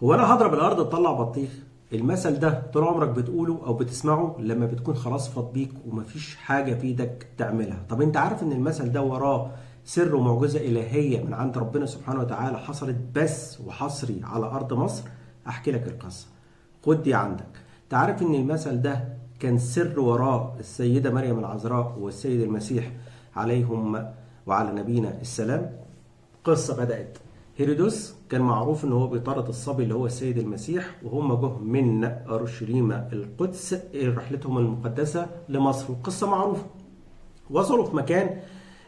هو انا هضرب الارض تطلع بطيخ؟ المثل ده طول عمرك بتقوله او بتسمعه لما بتكون خلاص فاض بيك ومفيش حاجه في ايدك تعملها. طب انت عارف ان المثل ده وراه سر ومعجزه الهيه من عند ربنا سبحانه وتعالى، حصلت بس وحصري على ارض مصر؟ احكي لك القصه، خد دي عندك. تعرف ان المثل ده كان سر وراه السيده مريم العذراء والسيد المسيح عليهم وعلى نبينا السلام. قصة بدأت، هيرودوس كان معروف ان هو بيطارد الصبي اللي هو السيد المسيح، وهم جه من اورشليم القدس رحلتهم المقدسة لمصر، والقصة معروفة. وصلوا في مكان،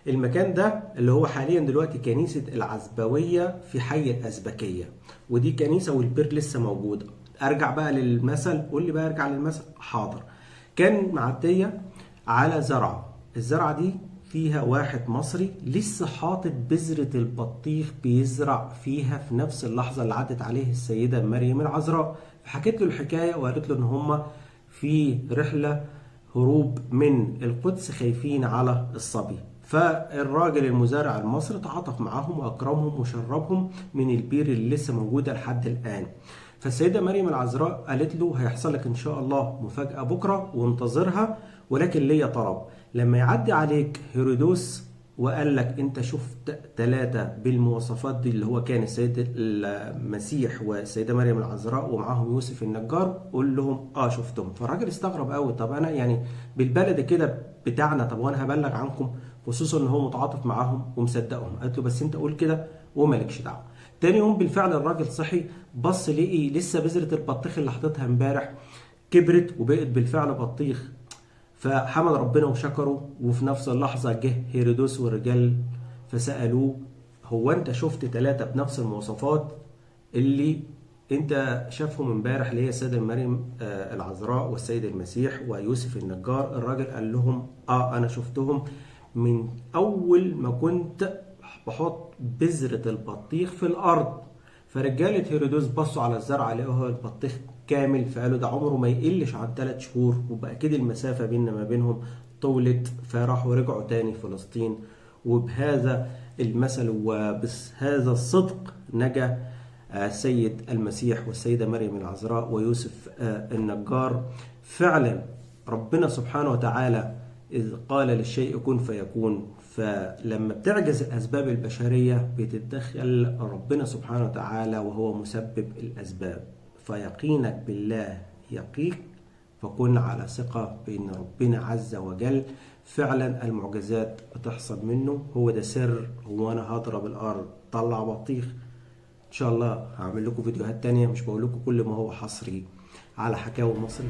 المكان ده اللي هو حاليا دلوقتي كنيسة العزبوية في حي الأزبكية، ودي كنيسة والبير لسه موجودة. ارجع بقى للمثل، قول لي بقى ارجع للمثل. حاضر. كان معدية على زرعة، الزرعة دي فيها واحد مصري لسه حاطط بذرة البطيخ بيزرع فيها في نفس اللحظة اللي عدت عليه السيدة مريم العذراء. فحكيت له الحكاية وقالت له ان هما في رحلة هروب من القدس خايفين على الصبي. فالراجل المزارع المصري تعاطف معاهم واكرمهم وشربهم من البير اللي لسه موجوده لحد الان. فالسيده مريم العذراء قالت له هيحصل لك ان شاء الله مفاجاه بكره وانتظرها، ولكن ليا طلب. لما يعدي عليك هيرودوس وقال لك انت شفت ثلاثة بالمواصفات دي، اللي هو كان السيد المسيح والسيدة مريم العذراء ومعاهم يوسف النجار، قول لهم اه شفتهم. فالراجل استغرب قوي، طب انا يعني بالبلد كده بتاعنا، طب وانا هبلغ عنكم؟ خصوصا ان هو متعاطف معاهم ومصدقهم. قالت له بس انت قول كده ومالكش دعوه. تاني يوم بالفعل الراجل صحي، بص لقي لسه بذرة البطيخ اللي حطيتها امبارح كبرت وبقت بالفعل بطيخ. فحمد ربنا وشكره. وفي نفس اللحظة جه هيرودوس والرجال فسألوه هو انت شفت ثلاثة بنفس المواصفات اللي انت شافهم امبارح، اللي هي السيدة مريم العذراء والسيد المسيح ويوسف النجار؟ الراجل قال لهم اه انا شفتهم من اول ما كنت بحط بذرة البطيخ في الارض. فرجالة هيرودوس بصوا على الزرع لقوها البطيخ كامل، فقالوا ده عمره ما يقلش عن 3 شهور، وبقى كده المسافة بيننا ما بينهم طولت. فراحوا رجعوا تاني فلسطين. وبهذا المثل وبهذا الصدق نجا السيد المسيح والسيدة مريم العذراء ويوسف النجار. فعلا ربنا سبحانه وتعالى إذ قال للشيء كن فيكون. فلما بتعجز الأسباب البشرية بتتدخل ربنا سبحانه وتعالى وهو مسبب الأسباب. فيقينك بالله يقيك، فكن على ثقة بأن ربنا عز وجل فعلا المعجزات بتحصل منه. هو ده سر. هو أنا هضرب الأرض طلع بطيخ؟ إن شاء الله هعمل لكم فيديوهات تانية، مش بقول لكم كل ما هو حصري على حكاوي مصري.